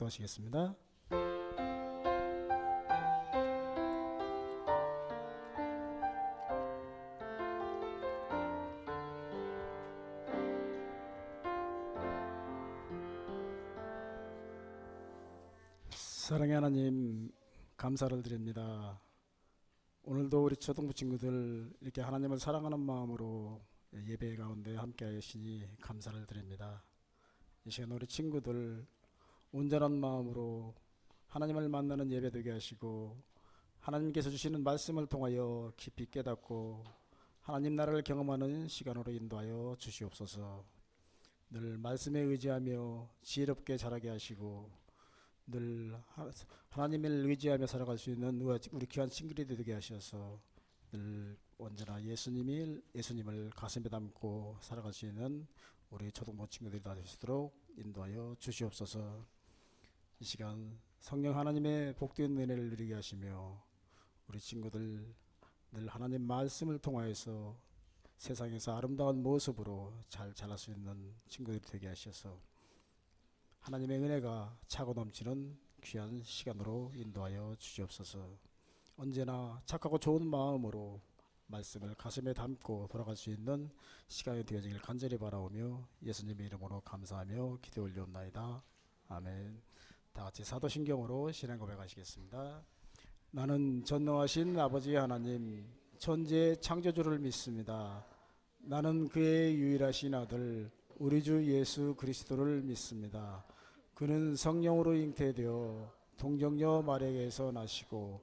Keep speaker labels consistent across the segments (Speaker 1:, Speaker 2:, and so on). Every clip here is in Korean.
Speaker 1: 기도하시겠습니다. 사랑의 하나님, 감사를 드립니다. 오늘도 우리 초등부 친구들 이렇게 하나님을 사랑하는 마음으로 예배 가운데 함께 하시니 감사를 드립니다. 이 시간 우리 친구들 온전한 마음으로 하나님을 만나는 예배 되게 하시고, 하나님께서 주시는 말씀을 통하여 깊이 깨닫고 하나님 나라를 경험하는 시간으로 인도하여 주시옵소서. 늘 말씀에 의지하며 지혜롭게 자라게 하시고, 늘 하나님을 의지하며 살아갈 수 있는 우리 귀한 친구들이 되게 하셔서 늘 언제나 예수님을 가슴에 담고 살아갈 수 있는 우리 초등부 친구들이 되시도록 인도하여 주시옵소서. 이 시간 성령 하나님의 복된 은혜를 누리게 하시며 우리 친구들 늘 하나님 말씀을 통하여서 세상에서 아름다운 모습으로 잘 자랄 수 있는 친구들이 되게 하셔서 하나님의 은혜가 차고 넘치는 귀한 시간으로 인도하여 주시옵소서. 언제나 착하고 좋은 마음으로 말씀을 가슴에 담고 돌아갈 수 있는 시간이 되어지길 간절히 바라오며 예수님의 이름으로 감사하며 기도 올려옵나이다. 아멘. 다같이 사도신경으로 신앙 고백하시겠습니다. 나는 전능하신 아버지 하나님 천지의 창조주를 믿습니다. 나는 그의 유일하신 아들 우리 주 예수 그리스도를 믿습니다. 그는 성령으로 잉태되어 동정녀 마리아에게서 나시고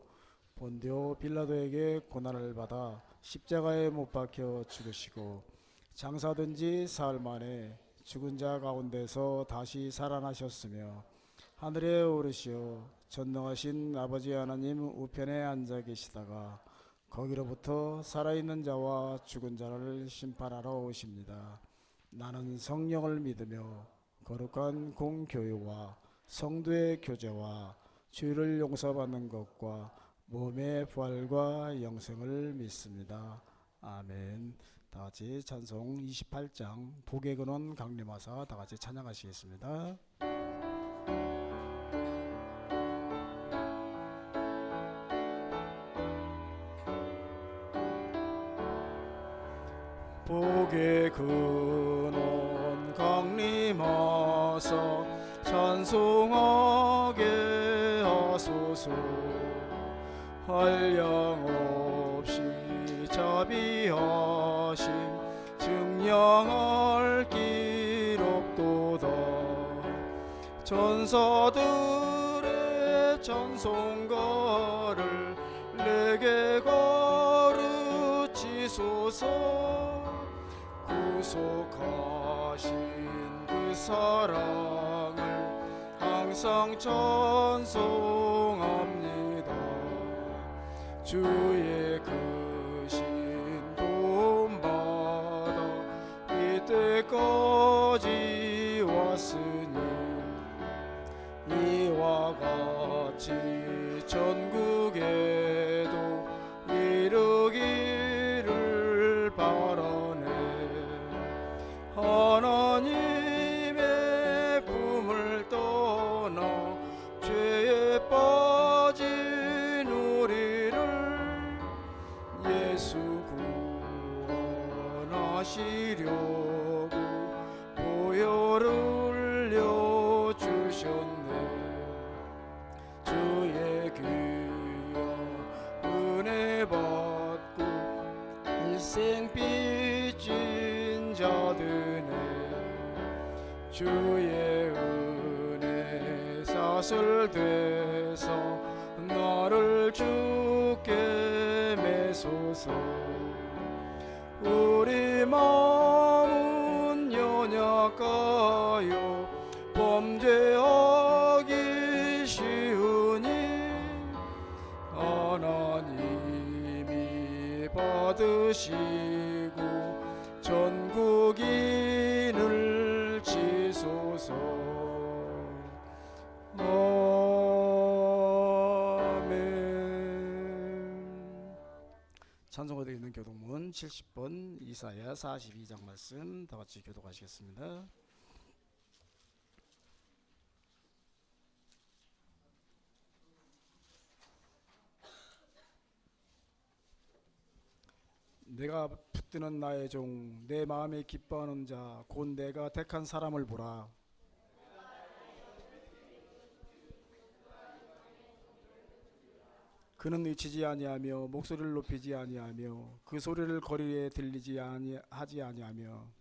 Speaker 1: 본디오 빌라도에게 고난을 받아 십자가에 못 박혀 죽으시고 장사된 지 사흘 만에 죽은 자 가운데서 다시 살아나셨으며 하늘에 오르시어 전능하신 아버지 하나님 우편에 앉아 계시다가 거기로부터 살아있는 자와 죽은 자를 심판하러 오십니다. 나는 성령을 믿으며 거룩한 공교회와 성도의 교제와 죄를 용서받는 것과 몸의 부활과 영생을 믿습니다. 아멘. 다같이 찬송 28장 복의 근원 강림하사 다같이 찬양하시겠습니다. 복의 근원 강림하사 찬송하게 하소서. 한량없이 자비하심 증량할 길 없도다. 천사들의 찬송가를 내게 가르치소서. 구속하신 그 사랑을 항상 찬송합니다. 주의 크신 도움받아 이때까지 왔으니 이와 같이 전국에도 이르기를 바라네. 하나님의 품을 떠나 죄에 빠진 우리를 예수 구원하시려고 보혈을 흘려주셨네. 주의 귀한 은혜 받고 일생 빚진 자들네. 주의 은혜 사슬돼서 나를 주께 매소서. 우리 마음은 연약하여 범죄하기 쉬우니 하나님이 받으시고 전국인을 지소서. 아멘. 찬송가 되어 있는 교독문 70번 이사야 42장 말씀 다같이 교독하시겠습니다. 내가 붙드는 나의 종, 내 마음에 기뻐하는 자, 곧 내가 택한 사람을 보라. 그는 의치지 아니하며 목소리를 높이지 아니하며 그 소리를 거리에 들리지 하지 아니하며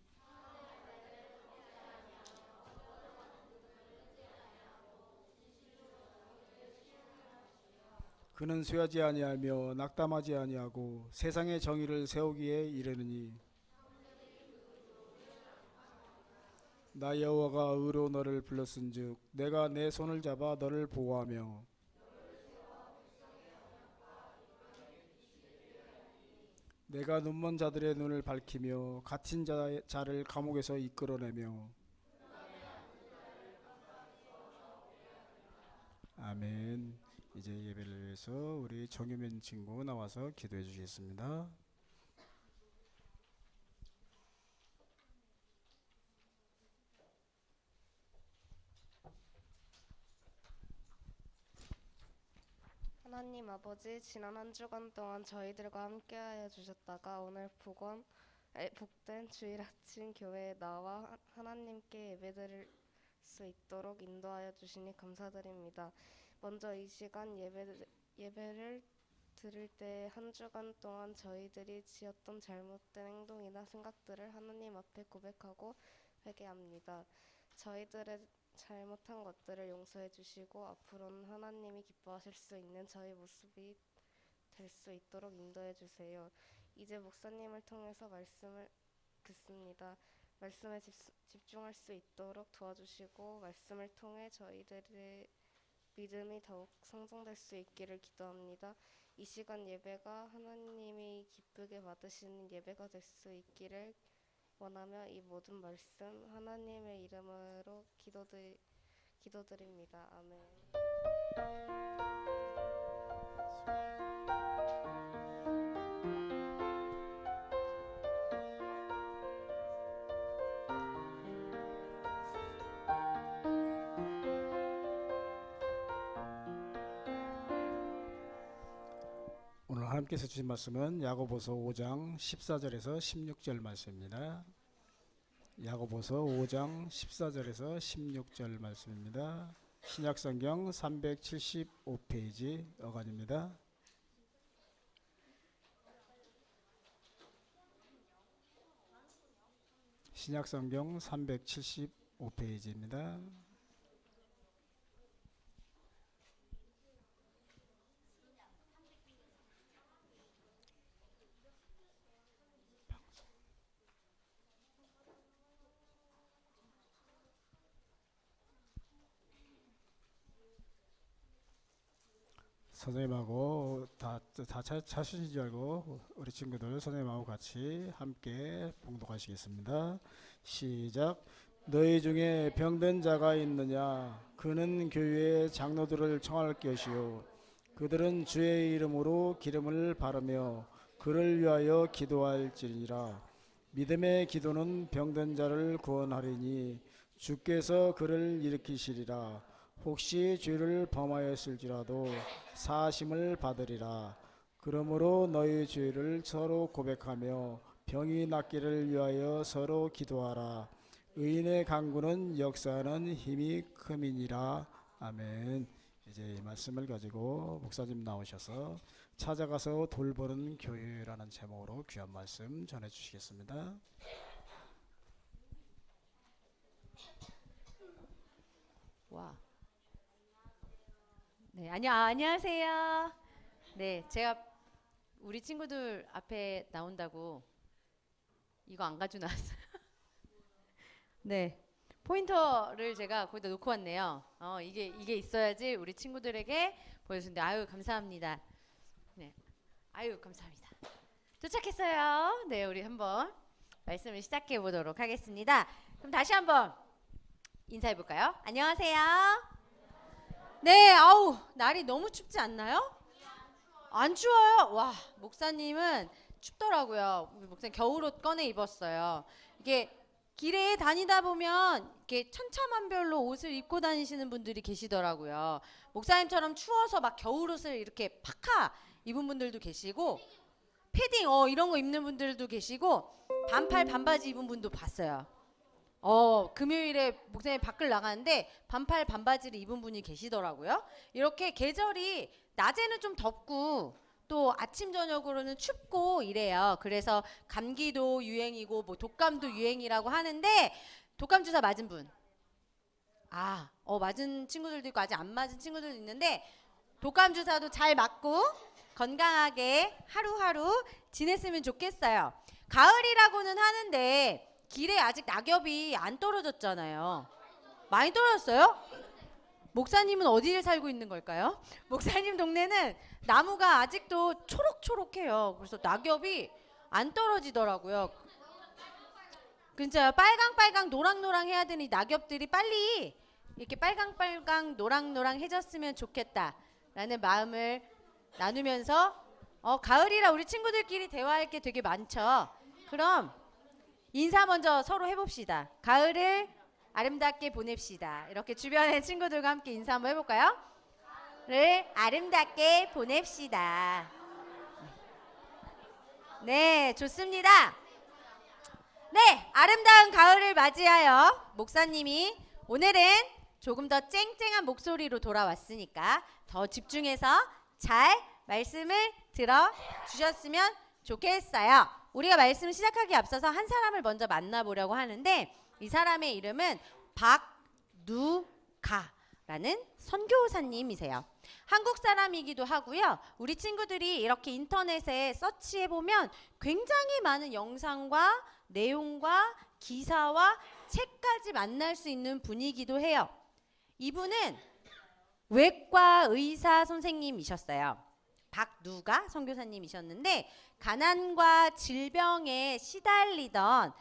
Speaker 1: 그는 쇠하지 아니하며 낙담하지 아니하고 세상의 정의를 세우기에 이르느니 나 여호와가 의로 너를 불렀은즉 내가 내 손을 잡아 너를 보호하며 내가 눈먼 자들의 눈을 밝히며 갇힌 자를 감옥에서 이끌어내며 아멘. 이제 예배를 위해서 우리 정유면 친구 나와서 기도해 주시겠습니다.
Speaker 2: 하나님 아버지, 지난 한 주간 동안 저희들과 함께하여 주셨다가 오늘 복된 주일 아침 교회에 나와 하나님께 예배드릴 수 있도록 인도하여 주시니 감사드립니다. 먼저 이 시간 예배를 드릴 때 한 주간 동안 저희들이 지었던 잘못된 행동이나 생각들을 하나님 앞에 고백하고 회개합니다. 저희들의 잘못한 것들을 용서해 주시고 앞으로는 하나님이 기뻐하실 수 있는 저희 모습이 될 수 있도록 인도해 주세요. 이제 목사님을 통해서 말씀을 듣습니다. 말씀에 집중할 수 있도록 도와주시고 말씀을 통해 저희들의 믿음이 더욱 성장될 수 있기를 기도합니다. 이 시간 예배가 하나님이 기쁘게 받으시는 예배가 될 수 있기를 원하며 이 모든 말씀 하나님의 이름으로 기도드립니다. 아멘.
Speaker 1: 오늘 하나님께서 주신 말씀은 야고보서 5장 14절에서 16절 말씀입니다. 야고보서 5장 14절에서 16절 말씀입니다. 신약성경 375페이지 어간입니다. 신약성경 375페이지입니다. 선생님하고 다 차수신 줄 알고 우리 친구들 선생님하고 같이 함께 봉독하시겠습니다. 시작. 너희 중에 병든 자가 있느냐? 그는 교회의 장로들을 청할 것이요 그들은 주의 이름으로 기름을 바르며 그를 위하여 기도할지니라. 믿음의 기도는 병든 자를 구원하리니 주께서 그를 일으키시리라. 혹시 죄를 범하였을지라도 사심을 받으리라. 그러므로 너희 죄를 서로 고백하며 병이 낫기를 위하여 서로 기도하라. 의인의 간구는 역사하는 힘이 큼이니라. 아멘. 이제 이 말씀을 가지고 목사님 나오셔서 찾아가서 돌보는 교회라는 제목으로 귀한 말씀 전해 주시겠습니다.
Speaker 3: 와. 네, 안녕하세요. 네, 제가 우리 친구들 앞에 나온다고 이거 안 가지고 나왔어요. 네, 포인터를 제가 거기다 놓고 왔네요. 이게 있어야지 우리 친구들에게 보여주는데 아유 감사합니다. 네, 아유 감사합니다. 도착했어요. 네, 우리 한번 말씀을 시작해 보도록 하겠습니다. 그럼 다시 한번 인사해 볼까요? 안녕하세요. 네, 아우 날이 너무 춥지 않나요? 안 추워요. 와, 목사님은 춥더라고요. 우리 목사님 겨울옷 꺼내 입었어요. 이게 길에 다니다 보면 이렇게 천차만별로 옷을 입고 다니시는 분들이 계시더라고요. 목사님처럼 추워서 막 겨울옷을 이렇게 파카 입은 분들도 계시고 패딩 이런 거 입는 분들도 계시고 반팔 반바지 입은 분도 봤어요. 금요일에 목사님 밖을 나가는데 반팔 반바지를 입은 분이 계시더라고요. 이렇게 계절이 낮에는 좀 덥고 또 아침 저녁으로는 춥고 이래요. 그래서 감기도 유행이고 뭐 독감도 유행이라고 하는데 독감 주사 맞은 분? 맞은 친구들도 있고 아직 안 맞은 친구들도 있는데 독감 주사도 잘 맞고 건강하게 하루하루 지냈으면 좋겠어요. 가을이라고는 하는데 길에 아직 낙엽이 안 떨어졌잖아요. 많이 떨어졌어요? 목사님은 어디에 살고 있는 걸까요? 목사님 동네는 나무가 아직도 초록초록해요. 그래서 낙엽이 안 떨어지더라고요. 진짜요. 빨강빨강 노랑노랑 해야 되는 이 낙엽들이 빨리 이렇게 빨강빨강 노랑노랑해졌으면 좋겠다라는 마음을 나누면서 가을이라 우리 친구들끼리 대화할 게 되게 많죠. 그럼 인사 먼저 서로 해봅시다. 가을을 아름답게 보냅시다. 이렇게 주변의 친구들과 함께 인사 한번 해볼까요? 를 아름답게 보냅시다. 네, 좋습니다. 네, 아름다운 가을을 맞이하여 목사님이 오늘은 조금 더 쨍쨍한 목소리로 돌아왔으니까 더 집중해서 잘 말씀을 들어주셨으면 좋겠어요. 우리가 말씀 시작하기 앞서서 한 사람을 먼저 만나보려고 하는데 이 사람의 이름은 박누가라는 선교사님이세요. 한국 사람이기도 하고요. 우리 친구들이 이렇게 인터넷에 서치해보면 굉장히 많은 영상과 내용과 기사와 책까지 만날 수 있는 분이기도 해요. 이분은 외과 의사 선생님이셨어요. 박누가 선교사님이셨는데 가난과 질병에 시달리던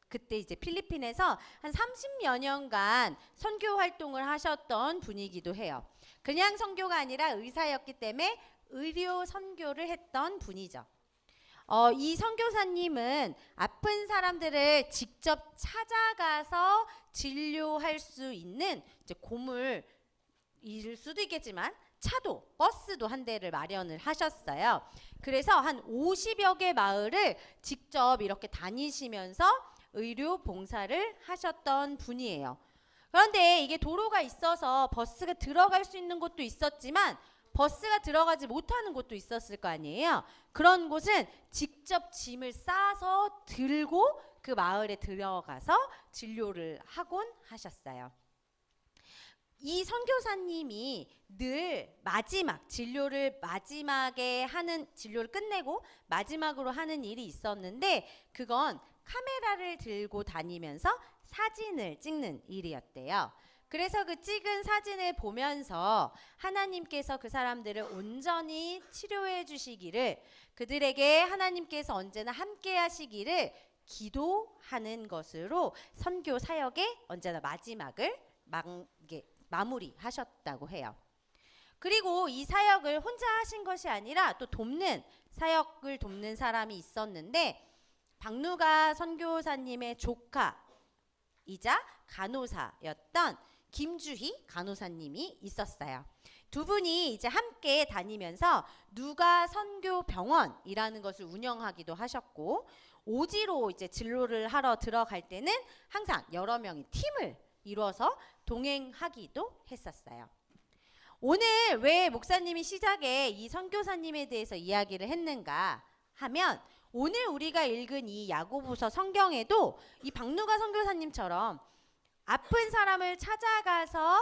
Speaker 3: 그때 이제 필리핀에서 한 30여 년간 선교 활동을 하셨던 분이기도 해요. 그냥 선교가 아니라 의사였기 때문에 의료 선교를 했던 분이죠. 이 선교사님은 아픈 사람들을 직접 찾아가서 진료할 수 있는 이제 고물일 수도 있겠지만 차도, 버스도 한 대를 마련을 하셨어요. 그래서 한 50여 개 마을을 직접 이렇게 다니시면서 의료 봉사를 하셨던 분이에요. 그런데 이게 도로가 있어서 버스가 들어갈 수 있는 곳도 있었지만 버스가 들어가지 못하는 곳도 있었을 거 아니에요. 그런 곳은 직접 짐을 싸서 들고 그 마을에 들어가서 진료를 하곤 하셨어요. 이 선교사님이 늘 진료를 끝내고 마지막으로 하는 일이 있었는데 그건 카메라를 들고 다니면서 사진을 찍는 일이었대요. 그래서 그 찍은 사진을 보면서 하나님께서 그 사람들을 온전히 치료해 주시기를, 그들에게 하나님께서 언제나 함께 하시기를 기도하는 것으로 선교 사역의 언제나 마지막을 마무리하셨다고 해요. 그리고 이 사역을 혼자 하신 것이 아니라 또 사역을 돕는 사람이 있었는데 박누가 선교사님의 조카이자 간호사였던 김주희 간호사님이 있었어요. 두 분이 이제 함께 다니면서 누가 선교병원이라는 것을 운영하기도 하셨고 오지로 이제 진료를 하러 들어갈 때는 항상 여러 명의 팀을 이루어서 동행하기도 했었어요. 오늘 왜 목사님이 시작에 이 선교사님에 대해서 이야기를 했는가 하면 오늘 우리가 읽은 이 야고보서 성경에도 이 박누가 선교사님처럼 아픈 사람을 찾아가서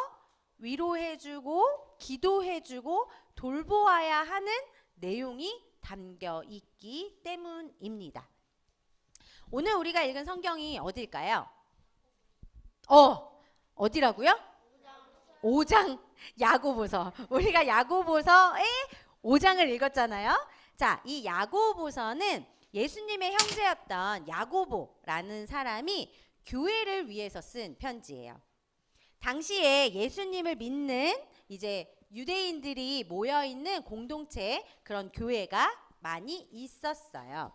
Speaker 3: 위로해주고 기도해주고 돌보아야 하는 내용이 담겨 있기 때문입니다. 오늘 우리가 읽은 성경이 어딜까요? 어디라고요? 5장 야고보서. 우리가 야고보서의 5장을 읽었잖아요. 자, 이 야고보서는 예수님의 형제였던 야고보라는 사람이 교회를 위해서 쓴 편지예요. 당시에 예수님을 믿는 이제 유대인들이 모여 있는 공동체, 그런 교회가 많이 있었어요.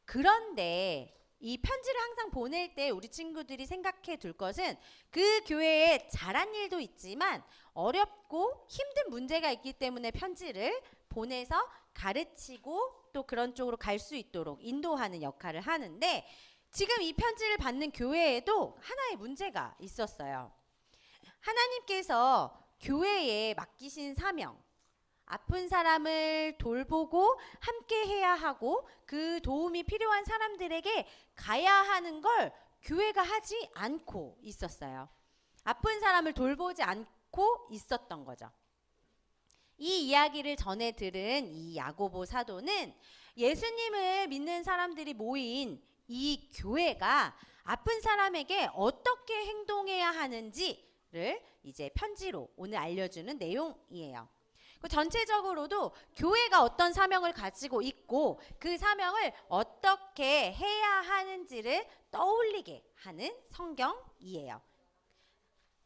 Speaker 3: 그런데 이 편지를 항상 보낼 때 우리 친구들이 생각해 둘 것은 그 교회에 잘한 일도 있지만 어렵고 힘든 문제가 있기 때문에 편지를 보내서 가르치고 또 그런 쪽으로 갈 수 있도록 인도하는 역할을 하는데, 지금 이 편지를 받는 교회에도 하나의 문제가 있었어요. 하나님께서 교회에 맡기신 사명, 아픈 사람을 돌보고 함께 해야 하고 그 도움이 필요한 사람들에게 가야 하는 걸 교회가 하지 않고 있었어요. 아픈 사람을 돌보지 않고 있었던 거죠. 이 이야기를 전해 들은 이 야고보 사도는 예수님을 믿는 사람들이 모인 이 교회가 아픈 사람에게 어떻게 행동해야 하는지를 이제 편지로 오늘 알려주는 내용이에요. 전체적으로도 교회가 어떤 사명을 가지고 있고 그 사명을 어떻게 해야 하는지를 떠올리게 하는 성경이에요.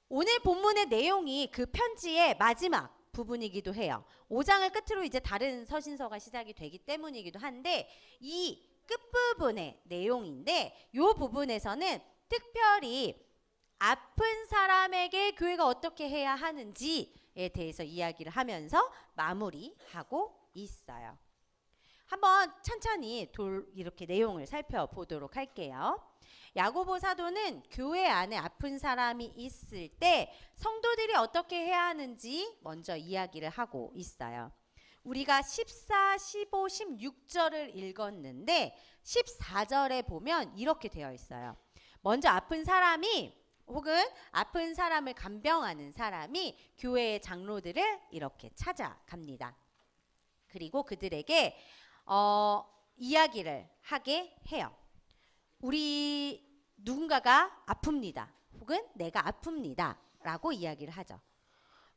Speaker 3: 오늘 본문의 내용이 그 편지의 마지막 부분이기도 해요. 5장을 끝으로 이제 다른 서신서가 시작이 되기 때문이기도 한데, 이 끝부분의 내용인데 이 부분에서는 특별히 아픈 사람에게 교회가 어떻게 해야 하는지에 대해서 이야기를 하면서 마무리하고 있어요. 한번 천천히 이렇게 내용을 살펴보도록 할게요. 야고보 사도는 교회 안에 아픈 사람이 있을 때 성도들이 어떻게 해야 하는지 먼저 이야기를 하고 있어요. 우리가 14, 15, 16절을 읽었는데 14절에 보면 이렇게 되어 있어요. 먼저 아픈 사람이 혹은 아픈 사람을 간병하는 사람이 교회의 장로들을 이렇게 찾아갑니다. 그리고 그들에게 이야기를 하게 해요. 우리 누군가가 아픕니다. 혹은 내가 아픕니다. 라고 이야기를 하죠.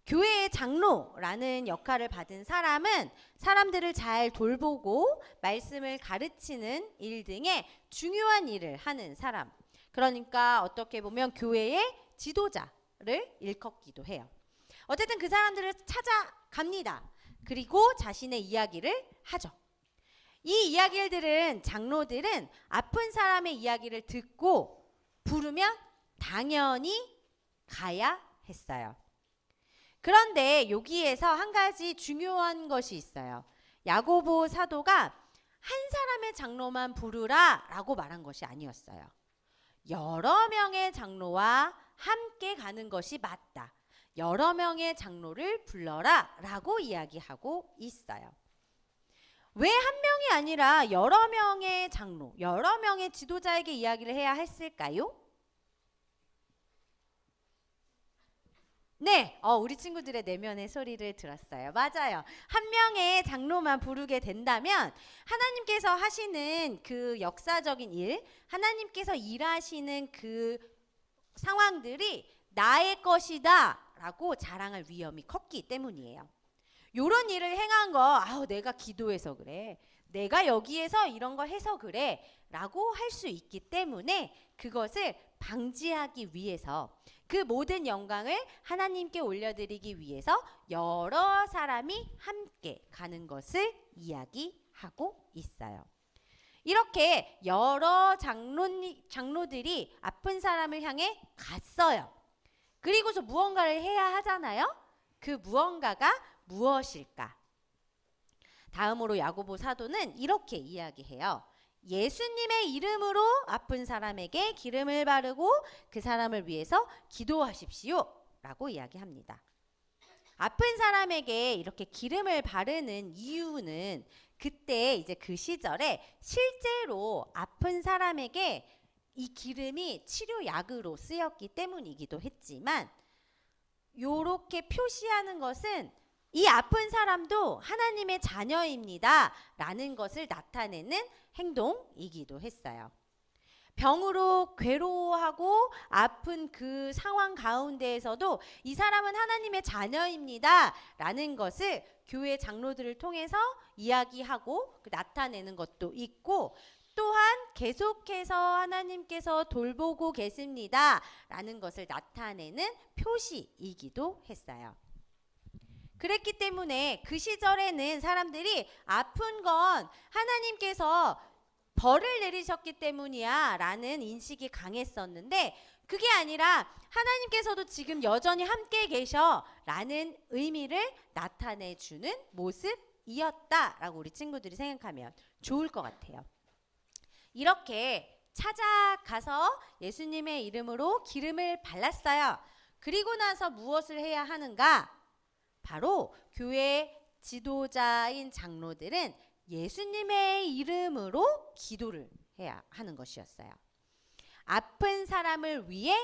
Speaker 3: 교회의 장로라는 역할을 받은 사람은 사람들을 잘 돌보고 말씀을 가르치는 일 등의 중요한 일을 하는 사람. 그러니까 어떻게 보면 교회의 지도자를 일컫기도 해요. 어쨌든 그 사람들을 찾아갑니다. 그리고 자신의 이야기를 하죠. 이 이야기를 들은 장로들은 아픈 사람의 이야기를 듣고 부르면 당연히 가야 했어요. 그런데 여기에서 한 가지 중요한 것이 있어요. 야고보 사도가 한 사람의 장로만 부르라 라고 말한 것이 아니었어요. 여러 명의 장로와 함께 가는 것이 맞다. 여러 명의 장로를 불러라 라고 이야기하고 있어요. 왜 한 명이 아니라 여러 명의 장로, 여러 명의 지도자에게 이야기를 해야 했을까요? 네, 우리 친구들의 내면의 소리를 들었어요. 맞아요. 한 명의 장로만 부르게 된다면 하나님께서 하시는 그 역사적인 일, 하나님께서 일하시는 그 상황들이 나의 것이다 라고 자랑할 위험이 컸기 때문이에요. 요런 일을 행한 거, 내가 기도해서 그래, 내가 여기에서 이런 거 해서 그래 라고 할 수 있기 때문에 그것을 방지하기 위해서, 그 모든 영광을 하나님께 올려드리기 위해서 여러 사람이 함께 가는 것을 이야기하고 있어요. 이렇게 여러 장로들이 아픈 사람을 향해 갔어요. 그리고서 무언가를 해야 하잖아요. 그 무언가가 무엇일까? 다음으로 야고보 사도는 이렇게 이야기해요. 예수님의 이름으로 아픈 사람에게 기름을 바르고 그 사람을 위해서 기도하십시오 라고 이야기합니다. 아픈 사람에게 이렇게 기름을 바르는 이유는 그때 이제 그 시절에 실제로 아픈 사람에게 이 기름이 치료약으로 쓰였기 때문이기도 했지만, 요렇게 표시하는 것은 이 아픈 사람도 하나님의 자녀입니다 라는 것을 나타내는 행동이기도 했어요. 병으로 괴로워하고 아픈 그 상황 가운데에서도 이 사람은 하나님의 자녀입니다 라는 것을 교회 장로들을 통해서 이야기하고 나타내는 것도 있고, 또한 계속해서 하나님께서 돌보고 계십니다 라는 것을 나타내는 표시이기도 했어요. 그랬기 때문에 그 시절에는 사람들이 아픈 건 하나님께서 벌을 내리셨기 때문이야 라는 인식이 강했었는데, 그게 아니라 하나님께서도 지금 여전히 함께 계셔 라는 의미를 나타내주는 모습 이었다라고 우리 친구들이 생각하면 좋을 것 같아요. 이렇게 찾아가서 예수님의 이름으로 기름을 발랐어요. 그리고 나서 무엇을 해야 하는가? 바로 교회 지도자인 장로들은 예수님의 이름으로 기도를 해야 하는 것이었어요. 아픈 사람을 위해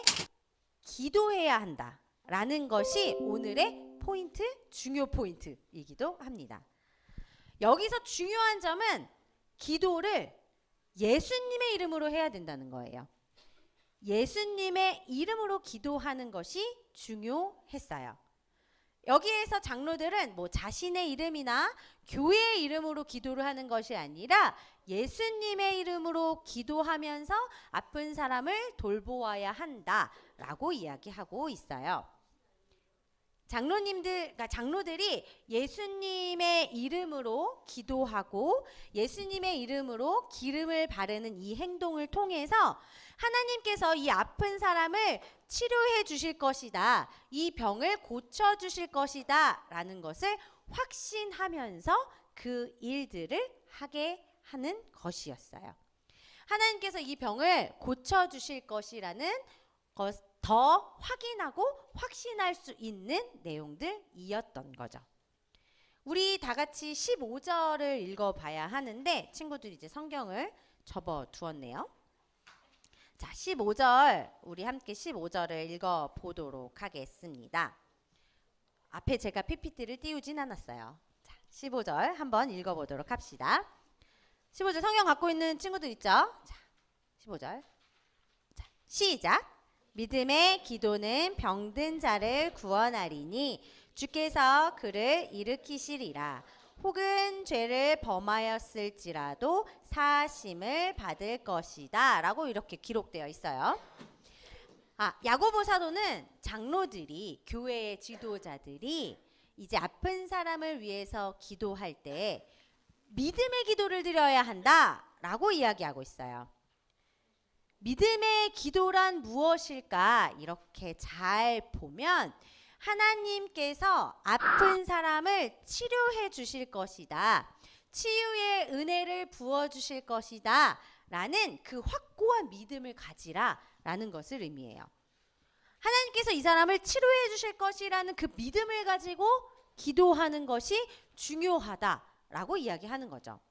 Speaker 3: 기도해야 한다라는 것이 오늘의 포인트, 중요 포인트이기도 합니다. 여기서 중요한 점은 기도를 예수님의 이름으로 해야 된다는 거예요. 예수님의 이름으로 기도하는 것이 중요했어요. 여기에서 장로들은 뭐 자신의 이름이나 교회의 이름으로 기도를 하는 것이 아니라 예수님의 이름으로 기도하면서 아픈 사람을 돌보아야 한다라고 이야기하고 있어요. 그러니까 장로들이 예수님의 이름으로 기도하고 예수님의 이름으로 기름을 바르는 이 행동을 통해서 하나님께서 이 아픈 사람을 치료해 주실 것이다. 이 병을 고쳐 주실 것이다. 라는 것을 확신하면서 그 일들을 하게 하는 것이었어요. 하나님께서 이 병을 고쳐 주실 것이라는 것, 더 확인하고 확신할 수 있는 내용들이었던 거죠. 우리 다 같이 15절을 읽어봐야 하는데 친구들이 이제 성경을 접어 두었네요. 자, 15절 우리 함께 15절을 읽어보도록 하겠습니다. 앞에 제가 PPT를 띄우진 않았어요. 자, 15절 한번 읽어보도록 합시다. 15절 성경 갖고 있는 친구들 있죠? 자, 15절. 자, 시작. 믿음의 기도는 병든 자를 구원하리니 주께서 그를 일으키시리라. 혹은 죄를 범하였을지라도 사심을 받을 것이다. 라고 이렇게 기록되어 있어요. 야고보 사도는 장로들이, 교회의 지도자들이 이제 아픈 사람을 위해서 기도할 때 믿음의 기도를 드려야 한다. 라고 이야기하고 있어요. 믿음의 기도란 무엇일까? 이렇게 잘 보면 하나님께서 아픈 사람을 치료해 주실 것이다. 치유의 은혜를 부어 주실 것이다. 라는 그 확고한 믿음을 가지라 라는 것을 의미해요. 하나님께서 이 사람을 치료해 주실 것이라는 그 믿음을 가지고 기도하는 것이 중요하다라고 이야기하는 거죠.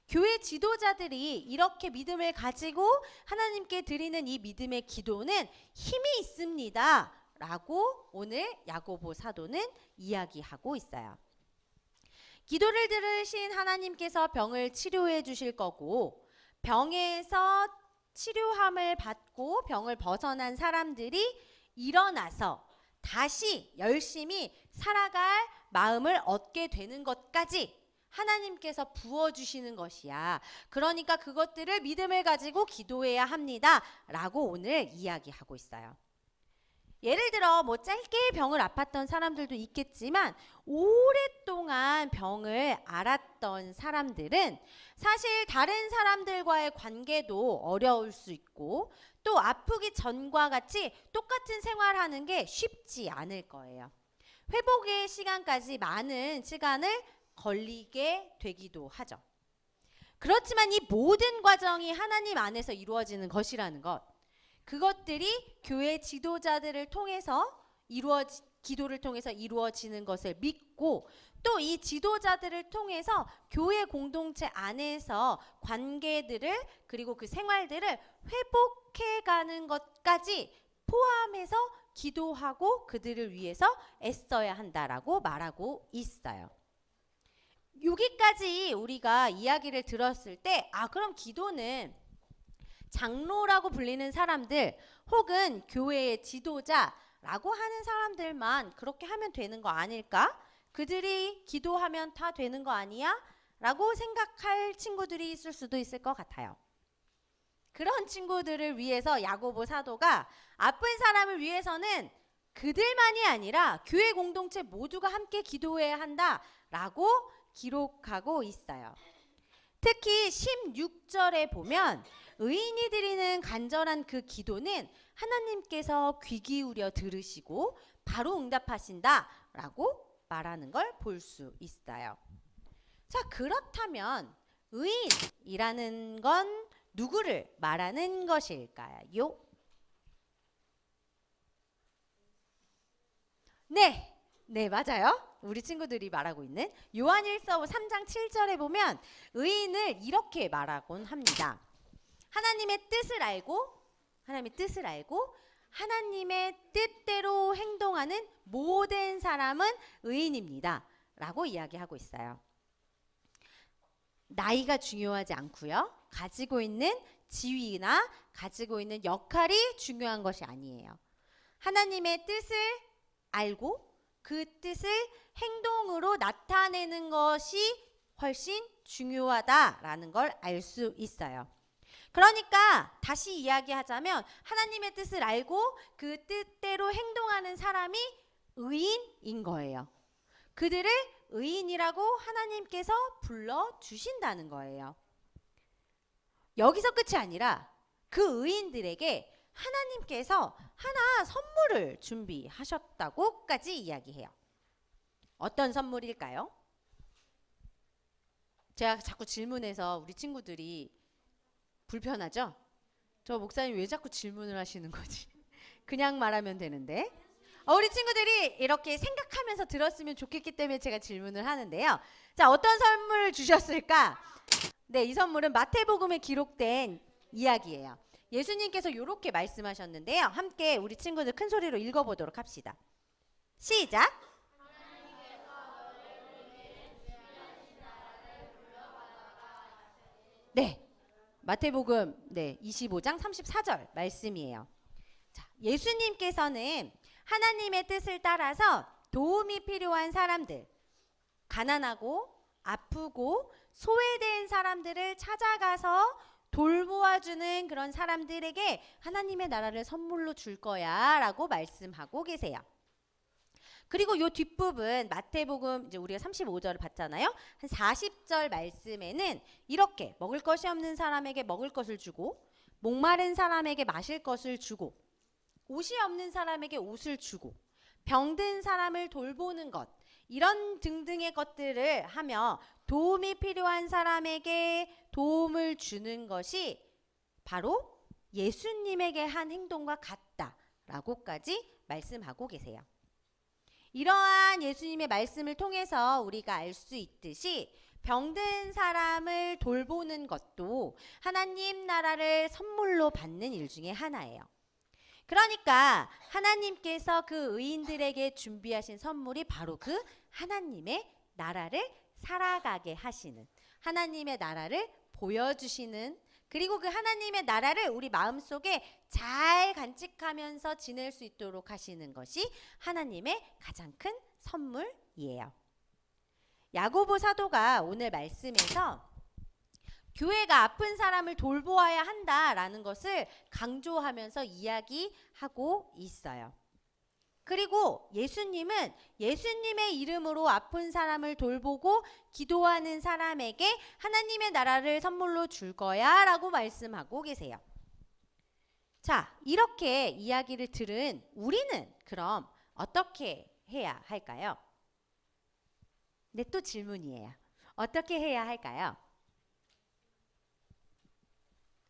Speaker 3: 교회 지도자들이 이렇게 믿음을 가지고 하나님께 드리는 이 믿음의 기도는 힘이 있습니다. 라고 오늘 야고보 사도는 이야기하고 있어요. 기도를 들으신 하나님께서 병을 치료해 주실 거고 병에서 치료함을 받고 병을 벗어난 사람들이 일어나서 다시 열심히 살아갈 마음을 얻게 되는 것까지 하나님께서 부어주시는 것이야. 그러니까 그것들을 믿음을 가지고 기도해야 합니다. 라고 오늘 이야기하고 있어요. 예를 들어 뭐 짧게 병을 아팠던 사람들도 있겠지만 오랫동안 병을 앓았던 사람들은 사실 다른 사람들과의 관계도 어려울 수 있고 또 아프기 전과 같이 똑같은 생활하는 게 쉽지 않을 거예요. 회복의 시간까지 많은 시간을 걸리게 되기도 하죠. 그렇지만 이 모든 과정이 하나님 안에서 이루어지는 것이라는 것, 그것들이 교회 지도자들을 통해서 기도를 통해서 이루어지는 것을 믿고 또 이 지도자들을 통해서 교회 공동체 안에서 관계들을 그리고 그 생활들을 회복해가는 것까지 포함해서 기도하고 그들을 위해서 애써야 한다라고 말하고 있어요. 여기까지 우리가 이야기를 들었을 때 그럼 기도는 장로라고 불리는 사람들 혹은 교회의 지도자라고 하는 사람들만 그렇게 하면 되는 거 아닐까? 그들이 기도하면 다 되는 거 아니야? 라고 생각할 친구들이 있을 수도 있을 것 같아요. 그런 친구들을 위해서 야고보 사도가 아픈 사람을 위해서는 그들만이 아니라 교회 공동체 모두가 함께 기도해야 한다라고 기록하고 있어요. 특히 16절에 보면 의인이 드리는 간절한 그 기도는 하나님께서 귀 기울여 들으시고 바로 응답하신다라고 말하는 걸 볼 수 있어요. 자, 그렇다면 의인이라는 건 누구를 말하는 것일까요? 네, 맞아요. 우리 친구들이 말하고 있는 요한일서 3장 7절에 보면 의인을 이렇게 말하곤 합니다. 하나님의 뜻을 알고 하나님의 뜻대로 행동하는 모든 사람은 의인입니다. 라고 이야기하고 있어요. 나이가 중요하지 않고요. 가지고 있는 지위나 가지고 있는 역할이 중요한 것이 아니에요. 하나님의 뜻을 알고 그 뜻을 행동으로 나타내는 것이 훨씬 중요하다라는 걸 알 수 있어요. 그러니까 다시 이야기하자면 하나님의 뜻을 알고 그 뜻대로 행동하는 사람이 의인인 거예요. 그들을 의인이라고 하나님께서 불러주신다는 거예요. 여기서 끝이 아니라 그 의인들에게 하나님께서 하나 선물을 준비하셨다고까지 이야기해요. 어떤 선물일까요? 제가 자꾸 질문해서 우리 친구들이 불편하죠? 저 목사님 왜 자꾸 질문을 하시는 거지? 그냥 말하면 되는데. 우리 친구들이 이렇게 생각하면서 들었으면 좋겠기 때문에 제가 질문을 하는데요. 자, 어떤 선물을 주셨을까? 네, 이 선물은 마태복음에 기록된 이야기예요. 예수님께서 이렇게 말씀하셨는데요. 함께 우리 친구들 큰 소리로 읽어보도록 합시다. 시작. 네, 마태복음 25장 34절 말씀이에요. 자, 예수님께서는 하나님의 뜻을 따라서 도움이 필요한 사람들, 가난하고 아프고 소외된 사람들을 찾아가서 돌보아주는 그런 사람들에게 하나님의 나라를 선물로 줄 거야 라고 말씀하고 계세요. 그리고 요 뒷부분 마태복음 이제 우리가 35절을 봤잖아요. 한 40절 말씀에는 이렇게 먹을 것이 없는 사람에게 먹을 것을 주고 목마른 사람에게 마실 것을 주고 옷이 없는 사람에게 옷을 주고 병든 사람을 돌보는 것 이런 등등의 것들을 하며 도움이 필요한 사람에게 도움을 주는 것이 바로 예수님에게 한 행동과 같다라고까지 말씀하고 계세요. 이러한 예수님의 말씀을 통해서 우리가 알 수 있듯이 병든 사람을 돌보는 것도 하나님 나라를 선물로 받는 일 중에 하나예요. 그러니까 하나님께서 그 의인들에게 준비하신 선물이 바로 그 하나님의 나라를 살아가게 하시는, 하나님의 나라를 보여주시는, 그리고 그 하나님의 나라를 우리 마음속에 잘 간직하면서 지낼 수 있도록 하시는 것이 하나님의 가장 큰 선물이에요. 야고보 사도가 오늘 말씀에서 교회가 아픈 사람을 돌보아야 한다라는 것을 강조하면서 이야기하고 있어요. 그리고 예수님은 예수님의 이름으로 아픈 사람을 돌보고 기도하는 사람에게 하나님의 나라를 선물로 줄 거야 라고 말씀하고 계세요. 자, 이렇게 이야기를 들은 우리는 그럼 어떻게 해야 할까요? 네, 또 질문이에요. 어떻게 해야 할까요?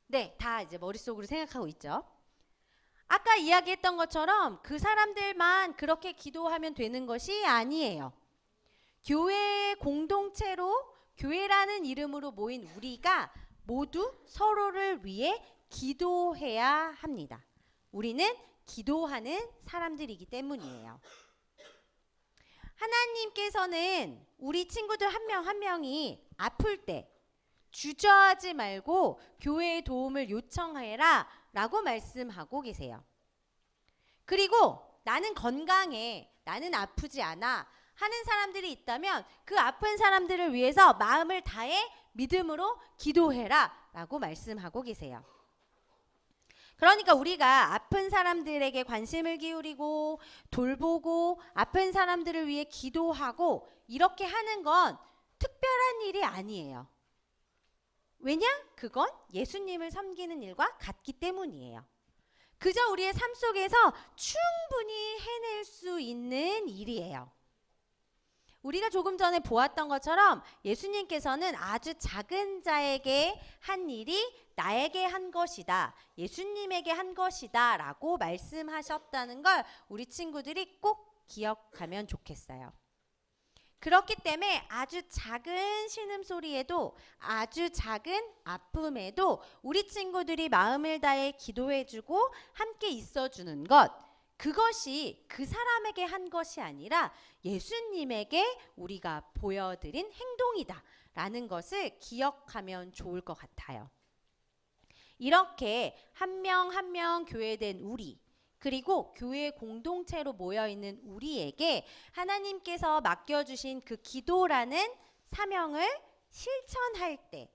Speaker 3: 네, 다 이제 머릿속으로 생각하고 있죠. 아까 이야기했던 것처럼 그 사람들만 그렇게 기도하면 되는 것이 아니에요. 교회의 공동체로 교회라는 이름으로 모인 우리가 모두 서로를 위해 기도해야 합니다. 우리는 기도하는 사람들이기 때문이에요. 하나님께서는 우리 친구들 한 명 한 명이 아플 때 주저하지 말고 교회의 도움을 요청해라 라고 말씀하고 계세요. 그리고 나는 건강해, 나는 아프지 않아 하는 사람들이 있다면 그 아픈 사람들을 위해서 마음을 다해 믿음으로 기도해라 라고 말씀하고 계세요. 그러니까 우리가 아픈 사람들에게 관심을 기울이고 돌보고 아픈 사람들을 위해 기도하고 이렇게 하는 건 특별한 일이 아니에요. 왜냐? 그건 예수님을 섬기는 일과 같기 때문이에요. 그저 우리의 삶 속에서 충분히 해낼 수 있는 일이에요. 우리가 조금 전에 보았던 것처럼 예수님께서는 아주 작은 자에게 한 일이 나에게 한 것이다, 예수님에게 한 것이다 라고 말씀하셨다는 걸 우리 친구들이 꼭 기억하면 좋겠어요. 그렇기 때문에 아주 작은 신음소리에도, 아주 작은 아픔에도 우리 친구들이 마음을 다해 기도해주고 함께 있어주는 것, 그것이 그 사람에게 한 것이 아니라 예수님에게 우리가 보여드린 행동이다 라는 것을 기억하면 좋을 것 같아요. 이렇게 한 명 한 명 교회된 우리, 그리고 교회 공동체로 모여있는 우리에게 하나님께서 맡겨주신 그 기도라는 사명을 실천할 때,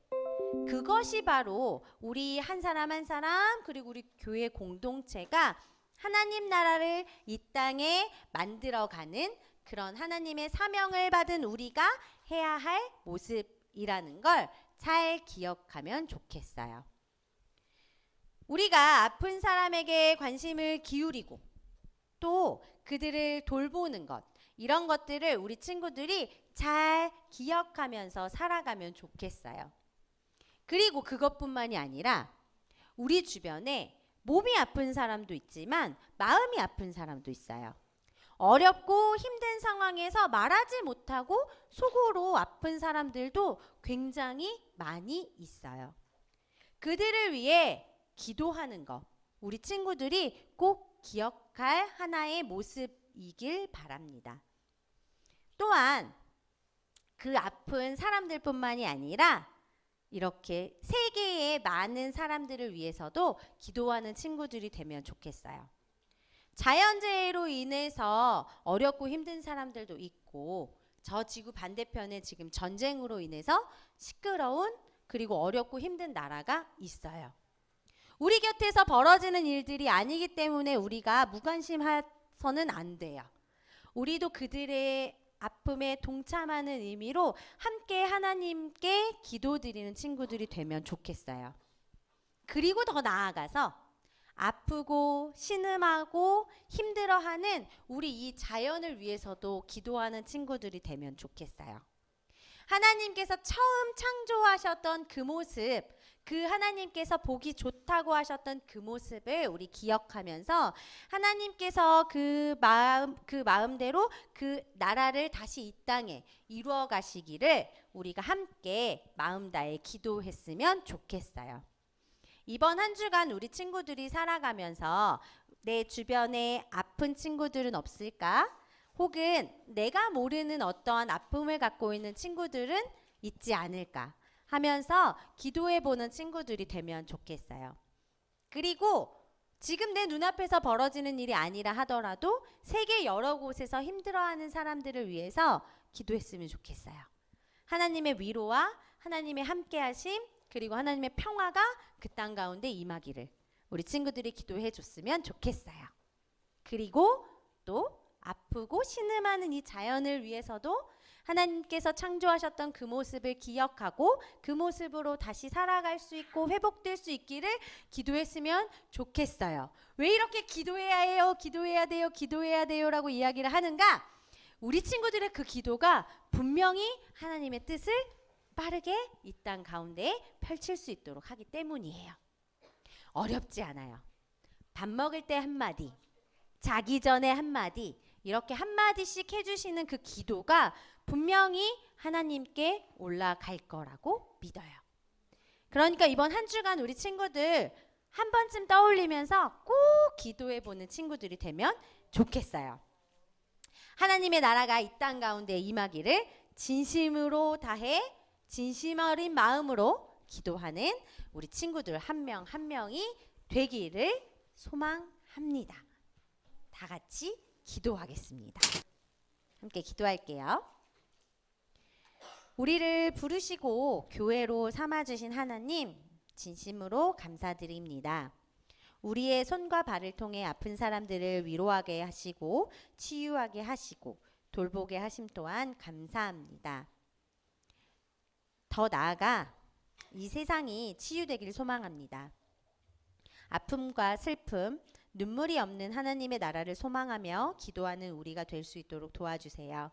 Speaker 3: 그것이 바로 우리 한 사람 한 사람, 그리고 우리 교회 공동체가 하나님 나라를 이 땅에 만들어가는 그런 하나님의 사명을 받은 우리가 해야 할 모습이라는 걸 잘 기억하면 좋겠어요. 우리가 아픈 사람에게 관심을 기울이고 또 그들을 돌보는 것, 이런 것들을 우리 친구들이 잘 기억하면서 살아가면 좋겠어요. 그리고 그것뿐만이 아니라 우리 주변에 몸이 아픈 사람도 있지만 마음이 아픈 사람도 있어요. 어렵고 힘든 상황에서 말하지 못하고 속으로 아픈 사람들도 굉장히 많이 있어요. 그들을 위해 기도하는 것, 우리 친구들이 꼭 기억할 하나의 모습이길 바랍니다. 또한 그 아픈 사람들뿐만이 아니라 이렇게 세계의 많은 사람들을 위해서도 기도하는 친구들이 되면 좋겠어요. 자연재해로 인해서 어렵고 힘든 사람들도 있고, 저 지구 반대편에 지금 전쟁으로 인해서 시끄러운 그리고 어렵고 힘든 나라가 있어요. 우리 곁에서 벌어지는 일들이 아니기 때문에 우리가 무관심해서는 안 돼요. 우리도 그들의 아픔에 동참하는 의미로 함께 하나님께 기도드리는 친구들이 되면 좋겠어요. 그리고 더 나아가서 아프고 신음하고 힘들어하는 우리 이 자연을 위해서도 기도하는 친구들이 되면 좋겠어요. 하나님께서 처음 창조하셨던 그 모습, 그 하나님께서 보기 좋다고 하셨던 그 모습을 우리 기억하면서 하나님께서 그 마음대로 그 나라를 다시 이 땅에 이루어 가시기를 우리가 함께 마음 다해 기도했으면 좋겠어요. 이번 한 주간 우리 친구들이 살아가면서 내 주변에 아픈 친구들은 없을까? 혹은 내가 모르는 어떠한 아픔을 갖고 있는 친구들은 있지 않을까 하면서 기도해 보는 친구들이 되면 좋겠어요. 그리고 지금 내 눈앞에서 벌어지는 일이 아니라 하더라도 세계 여러 곳에서 힘들어하는 사람들을 위해서 기도했으면 좋겠어요. 하나님의 위로와 하나님의 함께하심, 그리고 하나님의 평화가 그 땅 가운데 임하기를 우리 친구들이 기도해 줬으면 좋겠어요. 그리고 또 아프고 신음하는 이 자연을 위해서도 하나님께서 창조하셨던 그 모습을 기억하고 그 모습으로 다시 살아갈 수 있고 회복될 수 있기를 기도했으면 좋겠어요. 왜 이렇게 기도해야 해요? 기도해야 돼요? 기도해야 돼요? 라고 이야기를 하는가? 우리 친구들의 그 기도가 분명히 하나님의 뜻을 빠르게 이 땅 가운데 펼칠 수 있도록 하기 때문이에요. 어렵지 않아요. 밥 먹을 때 한마디, 자기 전에 한마디, 이렇게 한마디씩 해주시는 그 기도가 분명히 하나님께 올라갈 거라고 믿어요. 그러니까 이번 한 주간 우리 친구들 한 번쯤 떠올리면서 꼭 기도해 보는 친구들이 되면 좋겠어요. 하나님의 나라가 이 땅 가운데 임하기를 진심으로 다해 진심 어린 마음으로 기도하는 우리 친구들 한 명 한 명이 되기를 소망합니다. 다 같이 기도하겠습니다. 함께 기도할게요. 우리를 부르시고 교회로 삼아주신 하나님, 진심으로 감사드립니다. 우리의 손과 발을 통해 아픈 사람들을 위로하게 하시고 치유하게 하시고 돌보게 하심 또한 감사합니다. 더 나아가 이 세상이 치유되길 소망합니다. 아픔과 슬픔, 눈물이 없는 하나님의 나라를 소망하며 기도하는 우리가 될 수 있도록 도와주세요.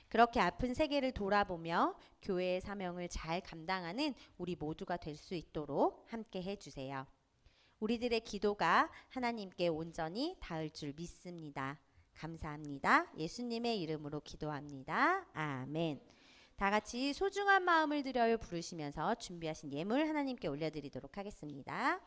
Speaker 3: 그렇게 아픈 세계를 돌아보며 교회의 사명을 잘 감당하는 우리 모두가 될 수 있도록 함께 해주세요. 우리들의 기도가 하나님께 온전히 닿을 줄 믿습니다. 감사합니다. 예수님의 이름으로 기도합니다. 아멘. 다 같이 소중한 마음을 들여요 부르시면서 준비하신 예물 하나님께 올려드리도록 하겠습니다.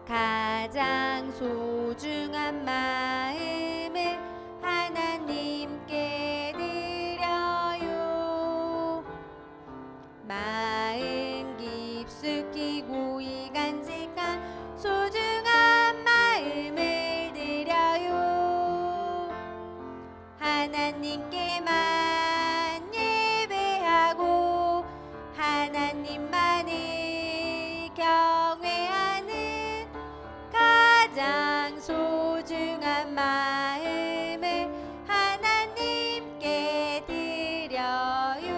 Speaker 3: 가장 소중한 마음을 하나님께 드려요. 마음 깊숙이 고이 간직한 소중한 마음을 드려요. 하나님께만 예배하고 하나님만을 경외하는 가장 소중한 마음을 하나님께 드려요.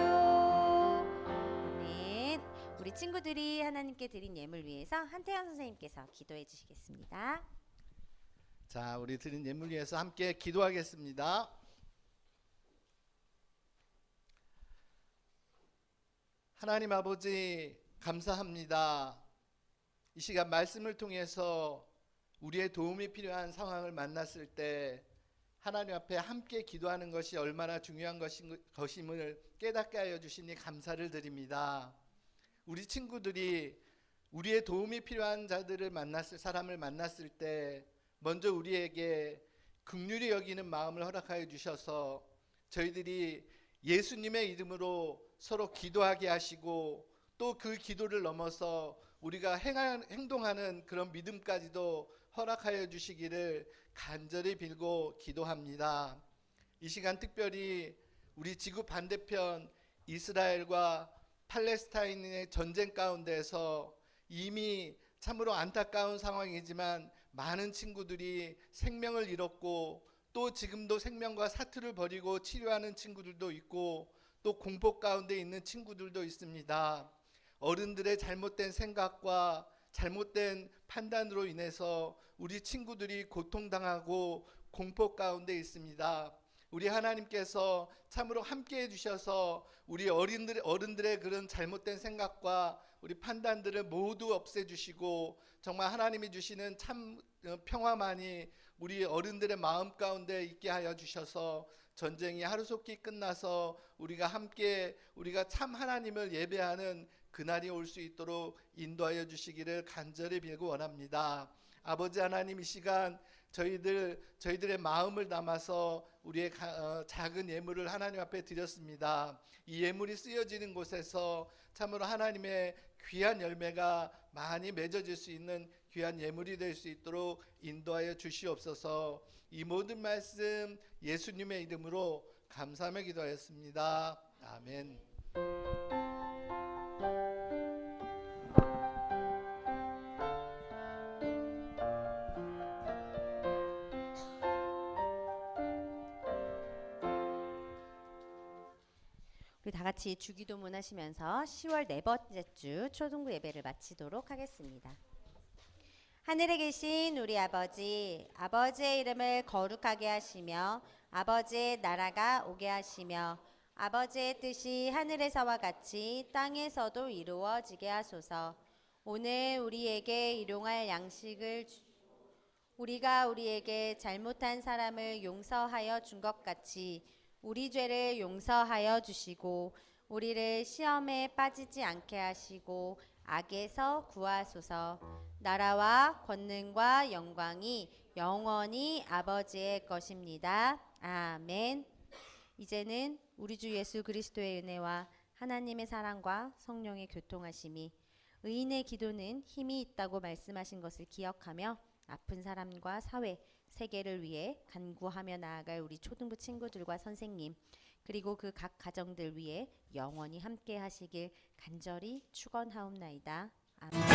Speaker 3: 네, 우리 친구들이 하나님께 드린 예물 위해서 한태현 선생님께서 기도해 주시겠습니다.
Speaker 4: 자, 우리 드린 예물 위해서 함께 기도하겠습니다. 하나님 아버지 감사합니다. 이 시간 말씀을 통해서 우리의 도움이 필요한 상황을 만났을 때 하나님 앞에 함께 기도하는 것이 얼마나 중요한 것임을 깨닫게 하여 주시니 감사를 드립니다. 우리 친구들이 우리의 도움이 필요한 사람을 만났을 때 먼저 우리에게 긍휼히 여기는 마음을 허락하여 주셔서 저희들이 예수님의 이름으로 서로 기도하게 하시고 또 그 기도를 넘어서 우리가 행동하는 그런 믿음까지도 허락하여 주시기를 간절히 빌고 기도합니다. 이 시간 특별히 우리 지구 반대편 이스라엘과 팔레스타인의 전쟁 가운데서 이미 참으로 안타까운 상황이지만 많은 친구들이 생명을 잃었고 또 지금도 생명과 사투를 벌이고 치료하는 친구들도 있고 또 공포 가운데 있는 친구들도 있습니다. 어른들의 잘못된 생각과 잘못된 판단으로 인해서 우리 친구들이 고통당하고 공포 가운데 있습니다. 우리 하나님께서 참으로 함께 해주셔서 우리 어른들의 그런 잘못된 생각과 우리 판단들을 모두 없애주시고 정말 하나님이 주시는 참 평화만이 우리 어른들의 마음 가운데 있게 하여 주셔서 전쟁이 하루속히 끝나서 우리가 참 하나님을 예배하는 그날이 올 수 있도록 인도하여 주시기를 간절히 빌고 원합니다. 아버지 하나님, 이 시간 저희들의 마음을 담아서 우리의 작은 예물을 하나님 앞에 드렸습니다. 이 예물이 쓰여지는 곳에서 참으로 하나님의 귀한 열매가 많이 맺어질 수 있는 귀한 예물이 될 수 있도록 인도하여 주시옵소서. 이 모든 말씀 예수님의 이름으로 감사하며 기도하였습니다. 아멘.
Speaker 3: 우리 다 같이 주기도문 하시면서 10월 네 번째 주 초등부 예배를 마치도록 하겠습니다. 하늘에 계신 우리 아버지, 아버지의 이름을 거룩하게 하시며 아버지의 나라가 오게 하시며 아버지의 뜻이 하늘에서와 같이 땅에서도 이루어지게 하소서. 오늘 우리에게 일용할 양식을 우리가 우리에게 잘못한 사람을 용서하여 준 것 같이 우리 죄를 용서하여 주시고 우리를 시험에 빠지지 않게 하시고 악에서 구하소서. 나라와 권능과 영광이 영원히 아버지의 것입니다. 아멘. 이제는 우리 주 예수 그리스도의 은혜와 하나님의 사랑과 성령의 교통하심이 의인의 기도는 힘이 있다고 말씀하신 것을 기억하며 아픈 사람과 사회, 세계를 위해 간구하며 나아갈 우리 초등부 친구들과 선생님 그리고 그 각 가정들 위해 영원히 함께 하시길 간절히 축원하옵나이다. 아멘.